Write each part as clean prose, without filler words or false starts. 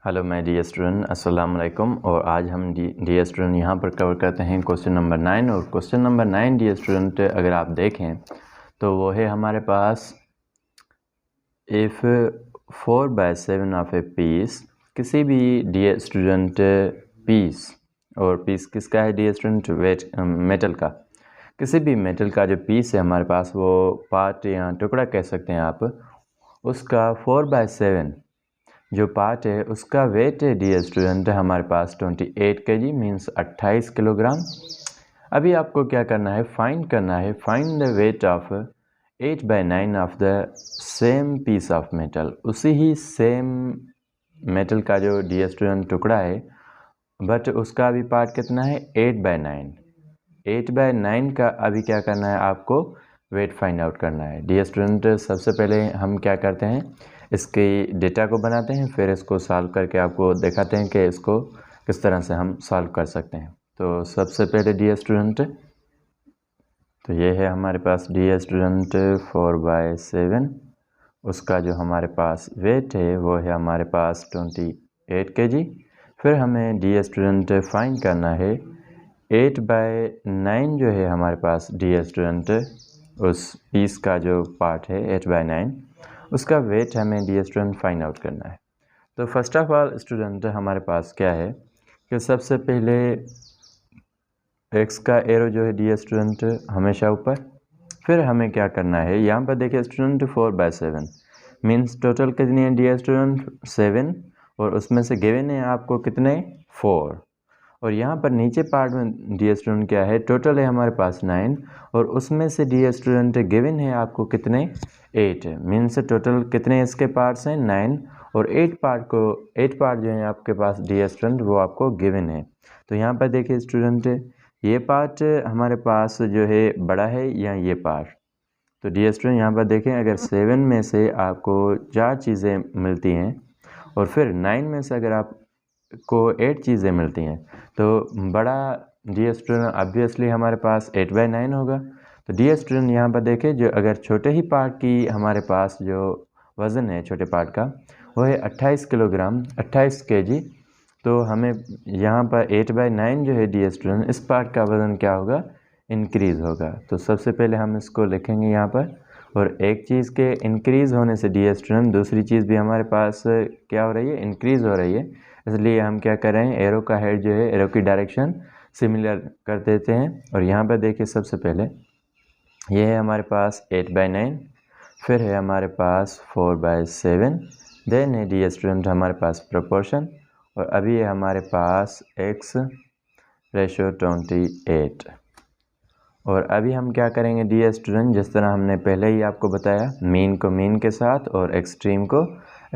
Hello my dear student, अस्सलाम वालेकुम। और आज हम डियर स्टूडेंट यहाँ पर कवर करते हैं क्वेश्चन नंबर 9। और क्वेश्चन नंबर 9 डियर स्टूडेंट अगर आप देखें तो वो है हमारे पास इफ़ 4/7 ऑफ ए पीस, किसी भी डियर स्टूडेंट पीस, और पीस किसका है डियर स्टूडेंट? वेट मेटल का। किसी भी मेटल का जो पीस है हमारे पास, वो पार्ट या टुकड़ा कह सकते हैं आप, उसका 4/7 जो पार्ट है उसका वेट है डियर स्टूडेंट हमारे पास 28 kg मीन्स 28 किलोग्राम। अभी आपको क्या करना है, फाइंड करना है, find the weight of 8/9 of the same piece of metal. उसी ही सेम मेटल का जो डियर स्टूडेंट टुकड़ा है, बट उसका अभी पार्ट कितना है? 8/9। 8/9 का अभी क्या करना है आपको? वेट फाइंड आउट करना है डियर स्टूडेंट। सबसे पहले हम क्या करते हैं, इसके डेटा को बनाते हैं, फिर इसको सॉल्व करके आपको दिखाते हैं कि इसको किस तरह से हम सॉल्व कर सकते हैं। तो सबसे पहले डियर स्टूडेंट, तो ये है हमारे पास डियर स्टूडेंट 4/7, उसका जो हमारे पास वेट है वो है हमारे पास 28 kg। फिर हमें डियर स्टूडेंट फाइंड करना है 8/9 जो है हमारे पास डियर स्टूडेंट, उस पीस का जो पार्ट है 8/9, उसका वेट हमें डियर स्टूडेंट फाइंड आउट करना है। तो फर्स्ट ऑफ ऑल स्टूडेंट हमारे पास क्या है कि सबसे पहले एक्स का एरो जो है डियर स्टूडेंट हमेशा ऊपर। फिर हमें क्या करना है, यहाँ पर देखिए स्टूडेंट 4/7 मीन्स टोटल कितनी है डियर स्टूडेंट? 7, और उसमें से गिवन है आपको कितने? 4। और यहाँ पर नीचे पार्ट में डियर स्टूडेंट क्या है, टोटल है हमारे पास 9, और उसमें से डियर स्टूडेंट गिवन है आपको कितने? 8। मीन्स टोटल कितने इसके पार्ट्स हैं? 9, और 8 पार्ट जो है आपके पास डियर स्टूडेंट वो आपको गिवन है। तो यहाँ पर देखिए स्टूडेंट, ये पार्ट हमारे पास जो है बड़ा है या ये पार्ट। तो डियर स्टूडेंट यहाँ पर देखें, अगर 7 में से आपको 4 चीज़ें मिलती हैं और फिर 9 में से अगर आपको 8 चीज़ें मिलती हैं, तो बड़ा डियर स्टूडेंट ऑब्वियसली हमारे पास 8/9 होगा। तो डियर स्टूडेंट यहाँ पर देखें, जो अगर छोटे ही पार्ट की हमारे पास जो वज़न है छोटे पार्ट का, वो है 28 किलोग्राम, 28 kg। तो हमें यहाँ पर 8/9 जो है डियर स्टूडेंट, इस पार्ट का वज़न क्या होगा? इंक्रीज़ होगा। तो सबसे पहले हम इसको लिखेंगे यहाँ पर, और एक चीज़ के इंक्रीज़ होने से डियर स्टूडेंट दूसरी चीज़ भी हमारे पास क्या हो रही है? इंक्रीज़ हो रही है। इसलिए हम क्या कर रहे हैं, एरो का हेड जो है, एरो की डायरेक्शन सिमिलर कर देते हैं। और यहाँ पर देखिए सबसे पहले ये है हमारे पास 8/9, फिर है हमारे पास 4/7, देन है डियर स्टूडेंट हमारे पास प्रोपोर्शन, और अभी है हमारे पास x/28। और अभी हम क्या करेंगे डियर स्टूडेंट, जिस तरह हमने पहले ही आपको बताया, मीन को मीन के साथ और एक्सट्रीम को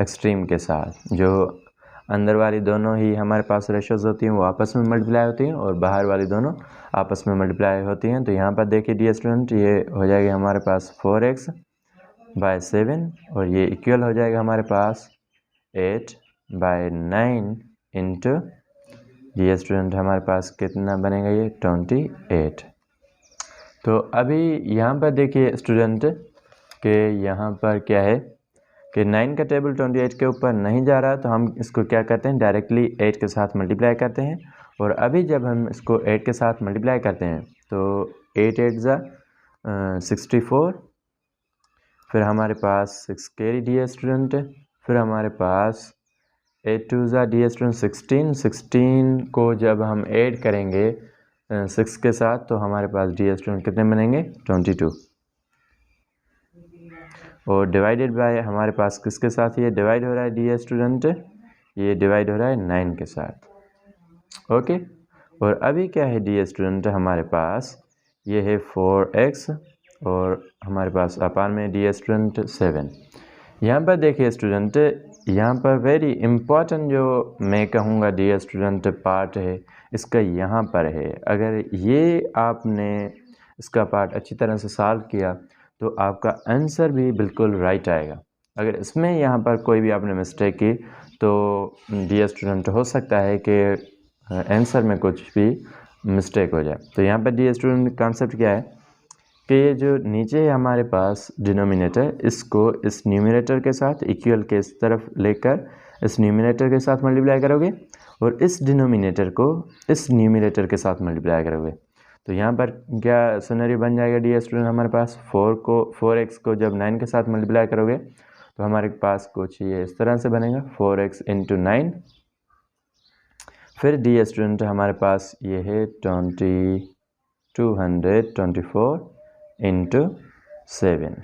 एक्सट्रीम के साथ, जो अंदर वाली दोनों ही हमारे पास रेशोज होती हैं वो आपस में मल्टीप्लाई होती हैं, और बाहर वाली दोनों आपस में मल्टीप्लाई होती हैं। तो यहाँ पर देखिए डियर स्टूडेंट, ये हो जाएगा हमारे पास 4x/7, और ये इक्वल हो जाएगा हमारे पास 8/9 इंटू डियर स्टूडेंट हमारे पास कितना बनेगा? ये 28। तो अभी यहाँ पर देखिए स्टूडेंट कि यहाँ पर क्या है कि 9 का टेबल 28 के ऊपर नहीं जा रहा, तो हम इसको क्या करते हैं, डायरेक्टली 8 के साथ मल्टीप्लाई करते हैं। और अभी जब हम इसको 8 के साथ मल्टीप्लाई करते हैं तो 8 8 64, फिर हमारे पास 6 कैरी डियर स्टूडेंट, फिर हमारे पास 8 2 डियर स्टूडेंट 16। 16 को जब हम ऐड करेंगे 6 के साथ, तो हमारे पास डियर स्टूडेंट कितने बनेंगे? 22। और डिवाइडेड बाय हमारे पास किसके साथ ये डिवाइड हो रहा है डियर स्टूडेंट? ये डिवाइड हो रहा है 9 के साथ। ओके। और अभी क्या है डियर स्टूडेंट, हमारे पास ये है 4x, और हमारे पास अपान में डियर स्टूडेंट 7। यहाँ पर देखिए स्टूडेंट, यहाँ पर वेरी इम्पॉर्टेंट जो मैं कहूँगा डियर स्टूडेंट पार्ट है, इसका यहाँ पर है। अगर ये आपने इसका पार्ट अच्छी तरह से सॉल्व किया तो आपका आंसर भी बिल्कुल राइट आएगा। अगर इसमें यहाँ पर कोई भी आपने मिस्टेक की तो डियर स्टूडेंट हो सकता है कि आंसर में कुछ भी मिस्टेक हो जाए। तो यहाँ पर डियर स्टूडेंट कॉन्सेप्ट क्या है कि ये जो नीचे है हमारे पास डिनोमिनेटर, इसको इस न्यूमरेटर के साथ इक्वल के इस तरफ लेकर इस न्यूमिनेटर के साथ मल्टीप्लाई करोगे और इस डिनोमिनेटर को इस न्यूमिनेटर के साथ मल्टीप्लाई करोगे। तो यहाँ पर क्या सिनेरियो बन जाएगा डियर स्टूडेंट, हमारे पास 4x को जब 9 के साथ मल्टीप्लाई करोगे तो हमारे पास कुछ ये इस तरह से बनेगा 4x × 9। फिर डियर स्टूडेंट हमारे पास ये है 224 × 7।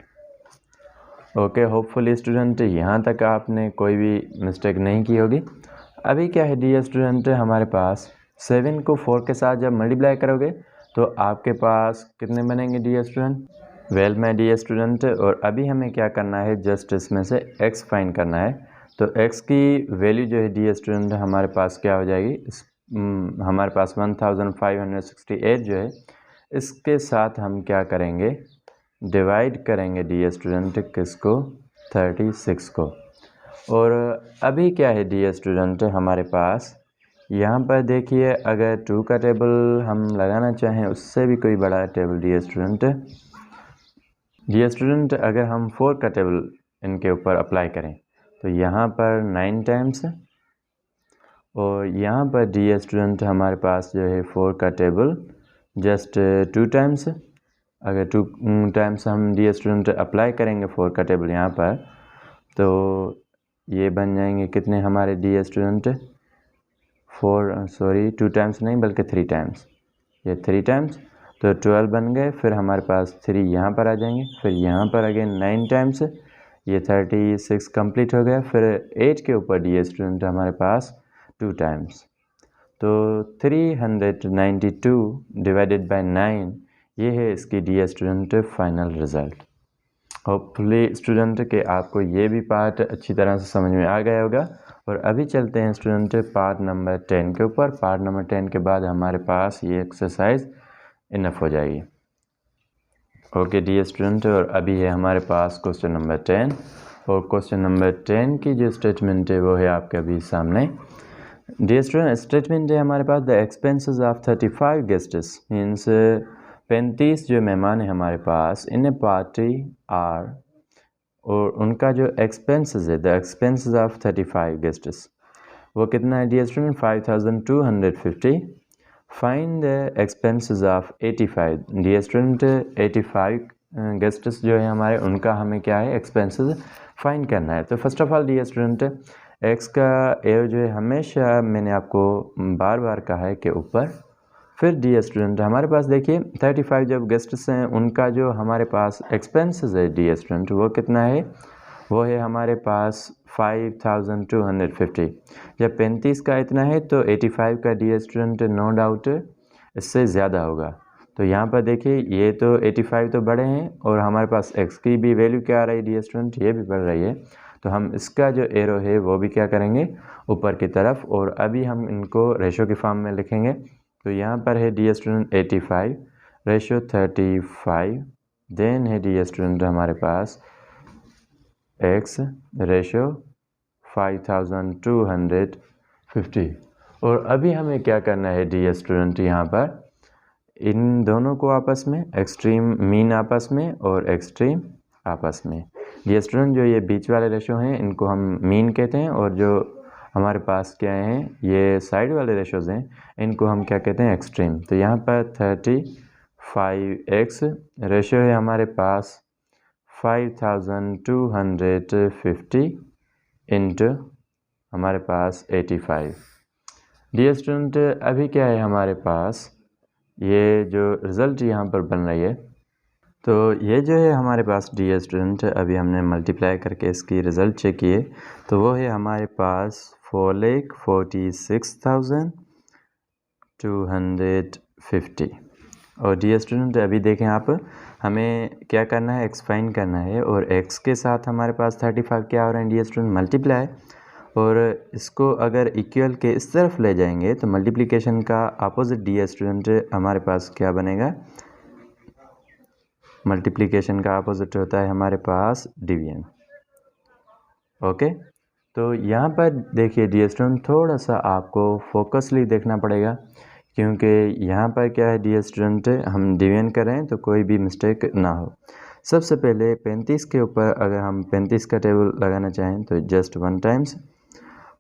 ओके, होपफुली स्टूडेंट यहाँ तक आपने कोई भी मिस्टेक नहीं की होगी। अभी क्या है डियर स्टूडेंट, हमारे पास 7 को 4 के साथ जब मल्टीप्लाई करोगे तो आपके पास कितने बनेंगे dear student? Well my dear student, और अभी हमें क्या करना है, जस्ट इसमें से x फाइंड करना है। तो x की वैल्यू जो है डियर स्टूडेंट हमारे पास क्या हो जाएगी, हमारे पास 1568 जो है, इसके साथ हम क्या करेंगे, डिवाइड करेंगे डियर स्टूडेंट किसको, 36 को। और अभी क्या है डियर स्टूडेंट, हमारे पास यहाँ पर देखिए, अगर 2 का टेबल हम लगाना चाहें उससे भी कोई बड़ा टेबल डियर स्टूडेंट अगर हम 4 का टेबल इनके ऊपर अप्लाई करें तो यहाँ पर 9 टाइम्स, और यहाँ पर डियर स्टूडेंट हमारे पास जो है 4 का टेबल जस्ट 2 टाइम्स। अगर 2 टाइम्स हम डियर स्टूडेंट अप्लाई करेंगे 4 का टेबल यहाँ पर, तो ये बन जाएंगे कितने हमारे डियर स्टूडेंट, 2 टाइम्स नहीं बल्कि 3 टाइम्स, ये 3 टाइम्स, तो 12 बन गए। फिर हमारे पास 3 यहाँ पर आ जाएंगे, फिर यहाँ पर अगेन 9 टाइम्स, ये 36 कंप्लीट हो गया। फिर 8 के ऊपर डियर स्टूडेंट हमारे पास 2 टाइम्स, तो 392 डिवाइडेड बाय 9, ये है इसकी dear student final result. Hopefully student के आपको ये भी पार्ट अच्छी तरह से समझ में आ गया होगा। और अभी चलते हैं स्टूडेंट पार्ट नंबर 10 के ऊपर। पार्ट नंबर 10 के बाद हमारे पास ये एक्सरसाइज इनफ हो जाएगी। ओके डियर स्टूडेंट, और अभी है हमारे पास क्वेश्चन नंबर 10, और क्वेश्चन नंबर 10 की जो स्टेटमेंट है वो है आपके अभी सामने। डियर स्टूडेंट, स्टेटमेंट है हमारे पास, the expenses of 35 guests, means 35 जो मेहमान है हमारे पास इन ए पार्टी आर, और उनका जो एक्सपेंसेस है, द एक्सपेंसेस ऑफ 35 गेस्ट्स वो कितना है dear student, 5250। Find the expenses of 85। Dear student 85 guests जो है हमारे, उनका हमें क्या है, एक्सपेंसेस फाइंड करना है। तो first of all dear student x का एरो जो है हमेशा मैंने आपको बार बार कहा है कि ऊपर। फिर डियर स्टूडेंट हमारे पास देखिए 35 जब गेस्ट्स हैं उनका जो हमारे पास एक्सपेंसेस है डियर स्टूडेंट वो कितना है, वो है हमारे पास 5250। जब 35 का इतना है तो 85 का डियर स्टूडेंट नो डाउट इससे ज़्यादा होगा। तो यहाँ पर देखिए ये तो 85 तो बड़े हैं, और हमारे पास x की भी वैल्यू क्या आ रही है डियर स्टूडेंट, ये भी बढ़ रही है। तो हम इसका जो एरो है वो भी क्या करेंगे, ऊपर की तरफ, और अभी हम इनको रेशो के फॉर्म में लिखेंगे। तो यहाँ पर है डियर स्टूडेंट 85 रेशो 35, देन है डियर स्टूडेंट हमारे पास x रेशो 5250। और अभी हमें क्या करना है डियर स्टूडेंट, यहाँ पर इन दोनों को आपस में, एक्सट्रीम मीन आपस में और एक्सट्रीम आपस में। डियर स्टूडेंट जो ये बीच वाले रेशो हैं इनको हम मीन कहते हैं, और जो हमारे पास क्या हैं, ये साइड वाले रेशोज़ हैं, इनको हम क्या कहते हैं, एक्सट्रीम। तो यहाँ पर 35x रेशो है हमारे पास 5250 इंटू हमारे पास 85। डियर स्टूडेंट अभी क्या है हमारे पास, ये जो रिज़ल्ट यहाँ पर बन रही है, तो ये जो है हमारे पास डियर स्टूडेंट अभी हमने मल्टीप्लाई करके इसकी रिज़ल्ट चेक किए, तो वो है हमारे पास 4,46,250। और डियर स्टूडेंट अभी देखें आप, हमें क्या करना है, एक्स फाइंड करना है, और एक्स के साथ हमारे पास 35 क्या हो रहा है डियर स्टूडेंट, मल्टीप्लाई। और इसको अगर इक्वल के इस तरफ ले जाएंगे तो मल्टीप्लिकेशन का अपोजिट डियर स्टूडेंट हमारे पास क्या बनेगा, मल्टीप्लिकेशन का अपोजिट होता है हमारे पास डिवीजन। ओके, तो यहाँ पर देखिए डियर स्टूडेंट थोड़ा सा आपको फोकसली देखना पड़ेगा, क्योंकि यहाँ पर क्या है डियर स्टूडेंट, हम डिवीजन करें तो कोई भी मिस्टेक ना हो। सबसे पहले 35 के ऊपर अगर हम 35 का टेबल लगाना चाहें तो जस्ट 1 टाइम्स,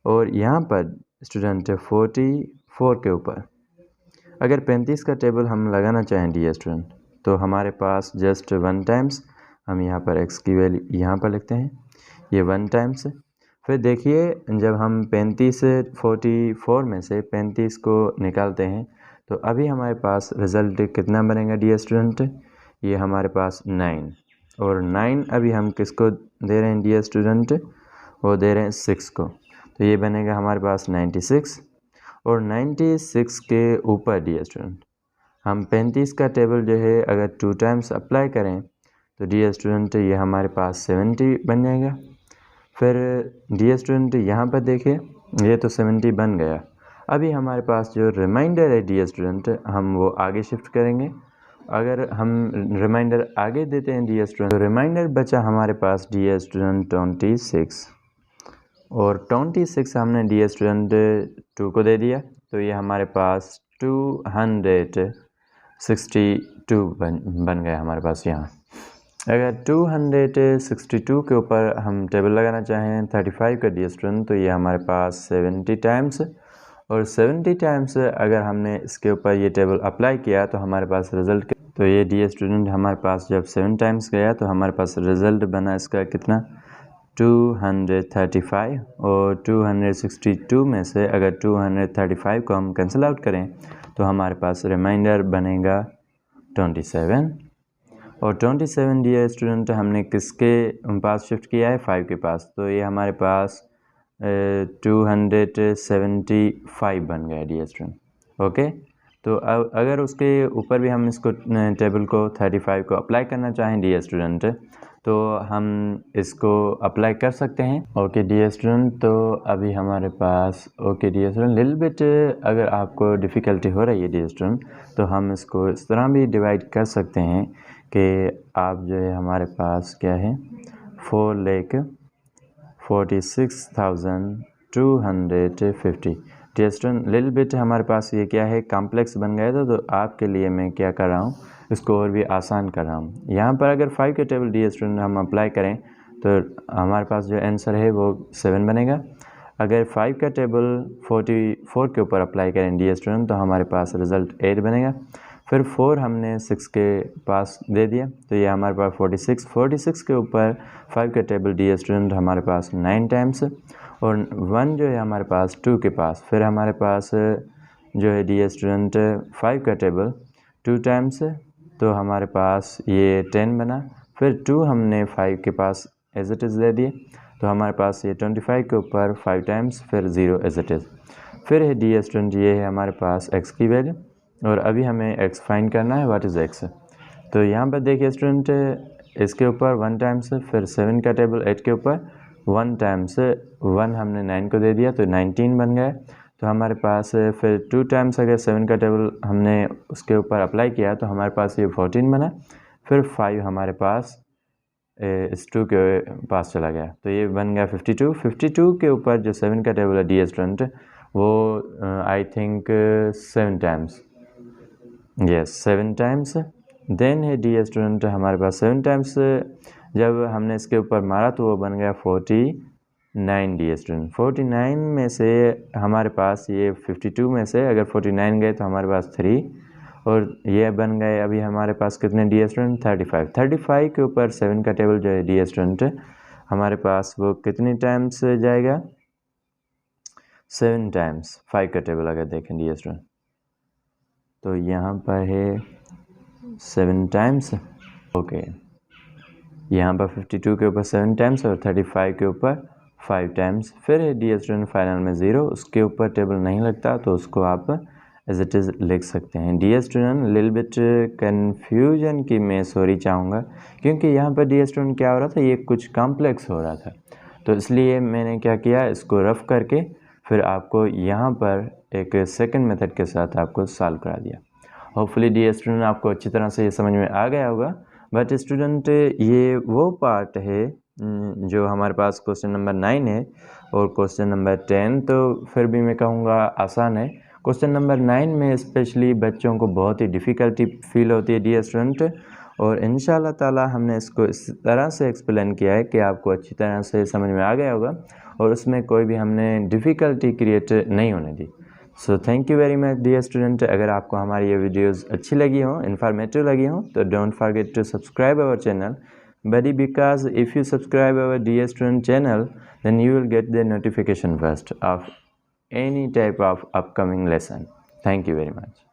और यहाँ पर स्टूडेंट 44 के ऊपर अगर 35 का टेबल हम लगाना चाहें डियर स्टूडेंट, तो हमारे पास जस्ट 1 टाइम्स हम यहाँ पर एक्स की वैल्यू यहाँ पर लिखते हैं, ये 1 टाइम्स। फिर देखिए जब हम 44 में से 35 को निकालते हैं तो अभी हमारे पास रिज़ल्ट कितना बनेगा डियर स्टूडेंट, ये हमारे पास 9, और 9 अभी हम किसको दे रहे हैं डियर स्टूडेंट, वो दे रहे हैं 6 को, तो ये बनेगा हमारे पास 96। और 96 के ऊपर डियर स्टूडेंट हम 35 का टेबल जो है अगर 2 टाइम्स अप्लाई करें तो डियर स्टूडेंट ये हमारे पास 70 बन जाएगा। फिर डियर स्टूडेंट यहाँ पर देखिए ये तो 70 बन गया, अभी हमारे पास जो रिमाइंडर है डियर स्टूडेंट हम वो आगे शिफ्ट करेंगे। अगर हम रिमाइंडर आगे देते हैं डियर स्टूडेंट तो रिमाइंडर बचा हमारे पास डियर स्टूडेंट 26, और 26 हमने डियर स्टूडेंट 2 को दे दिया, तो ये हमारे पास 262 बन गया हमारे पास यहाँ। अगर 262 के ऊपर हम टेबल लगाना चाहें 35 का डियर स्टूडेंट, तो ये हमारे पास 70 टाइम्स, और 70 टाइम्स अगर हमने इसके ऊपर ये टेबल अप्लाई किया तो हमारे पास रिज़ल्ट, तो ये डियर स्टूडेंट हमारे पास जब 7 टाइम्स गया तो हमारे पास रिज़ल्ट बना इसका कितना 235, और 262 में से अगर 235 को हम कैंसिल आउट करें तो हमारे पास रिमाइंडर बनेगा 27, और 27 डियर स्टूडेंट हमने किसके पास शिफ्ट किया है 5 के पास, तो ये हमारे पास 275 बन गया डियर स्टूडेंट। ओके, तो अब अगर उसके ऊपर भी हम इसको टेबल को 35 को अप्लाई करना चाहें डियर स्टूडेंट तो हम इसको अप्लाई कर सकते हैं। ओके डियर स्टूडेंट, तो अभी हमारे पास okay dear student little bit अगर आपको डिफ़िकल्टी हो रही है डियर स्टूडेंट तो हम इसको इस तरह भी डिवाइड कर सकते हैं कि आप जो है हमारे पास क्या है 4,46,250 डियर स्टूडेंट लिटिल बिट हमारे पास ये क्या है कॉम्प्लेक्स बन गया था, तो आपके लिए मैं क्या कर रहा हूँ इसको और भी आसान कर रहा हूँ। यहाँ पर अगर 5 के टेबल डियर स्टूडेंट हम अप्लाई करें तो हमारे पास जो आंसर है वो 7 बनेगा। अगर 5 का टेबल 44 के ऊपर अप्लाई करें डियर स्टूडेंट तो हमारे पास रिज़ल्ट 8 बनेगा। फिर 4 हमने 6 के पास दे दिया तो ये हमारे पास 46 के ऊपर 5 का टेबल डियर स्टूडेंट हमारे पास 9 टाइम्स, और 1 जो है हमारे पास 2 के पास, फिर हमारे पास जो है डियर स्टूडेंट 5 का टेबल 2 टाइम्स, तो हमारे पास ये 10 बना। फिर 2 हमने 5 के पास एज इट इज़ दे दिए तो हमारे पास ये 25 के ऊपर 5 टाइम्स, फिर 0 एज इट इज़। फिर है डियर स्टूडेंट ये है हमारे पास x की वैल्यू, और अभी हमें x फाइंड करना है व्हाट इज़ x। तो यहाँ पर देखिए स्टूडेंट इसके ऊपर 1 टाइम्स, फिर 7 का टेबल 8 के ऊपर 1 टाइम्स 1 हमने 9 को दे दिया तो 19 बन गया। तो हमारे पास फिर 2 टाइम्स अगर 7 का टेबल हमने उसके ऊपर अप्लाई किया तो हमारे पास ये 14 बना। फिर 5 हमारे पास इस 2 के पास चला गया तो ये बन गया 52 के ऊपर जो 7 का टेबल है डियर स्टूडेंट वो I think 7 times, yes 7 times. Then है डियर स्टूडेंट हमारे पास 7 टाइम्स जब हमने इसके ऊपर मारा तो वो बन गया 49 डियर स्टूडेंट। 49 में से हमारे पास ये 52 में से अगर 49 गए तो हमारे पास 3, और ये बन गए अभी हमारे पास कितने डियर स्टूडेंट 35 के ऊपर 7 का टेबल जो है डियर स्टूडेंट हमारे पास वो कितनी टाइम्स जाएगा 7 टाइम्स 5 का टेबल अगर देखें डियर स्टूडेंट तो यहाँ पर है 7 टाइम्स। ओके, यहाँ पर 52 के ऊपर 7 टाइम्स और 35 के ऊपर 5 टाइम्स। फिर है डियर स्टूडेंट फाइनल में 0, उसके ऊपर टेबल नहीं लगता तो उसको आप एज इट इज़ लिख सकते हैं। Dear student little bit confusion की मैं सॉरी चाहूँगा क्योंकि यहाँ पर डियर स्टूडेंट क्या हो रहा था ये कुछ कॉम्प्लेक्स हो रहा था, तो इसलिए मैंने क्या किया इसको रफ़ करके फिर आपको यहाँ पर एक सेकंड मेथड के साथ आपको सॉल्व करा दिया। होपफुली डियर स्टूडेंट आपको अच्छी तरह से ये समझ में आ गया होगा। बट स्टूडेंट ये वो पार्ट है जो हमारे पास क्वेश्चन नंबर 9 है और क्वेश्चन नंबर 10 तो फिर भी मैं कहूँगा आसान है। क्वेश्चन नंबर 9 में स्पेशली बच्चों को बहुत ही डिफ़िकल्टी फील होती है डियर स्टूडेंट, और इंशाल्लाह ताला हमने इसको इस तरह से एक्सप्लेन किया है कि आपको अच्छी तरह से समझ में आ गया होगा और उसमें कोई भी हमने डिफ़िकल्टी क्रिएट नहीं होने दी। So thank you very much dear student. अगर आपको हमारी ये वीडियोस अच्छी लगी हो, इन्फॉर्मेटिव लगी हो, तो don't forget to subscribe our channel buddy, because if you subscribe our dear student channel, then you will get the notification first of any type of upcoming lesson. Thank you very much.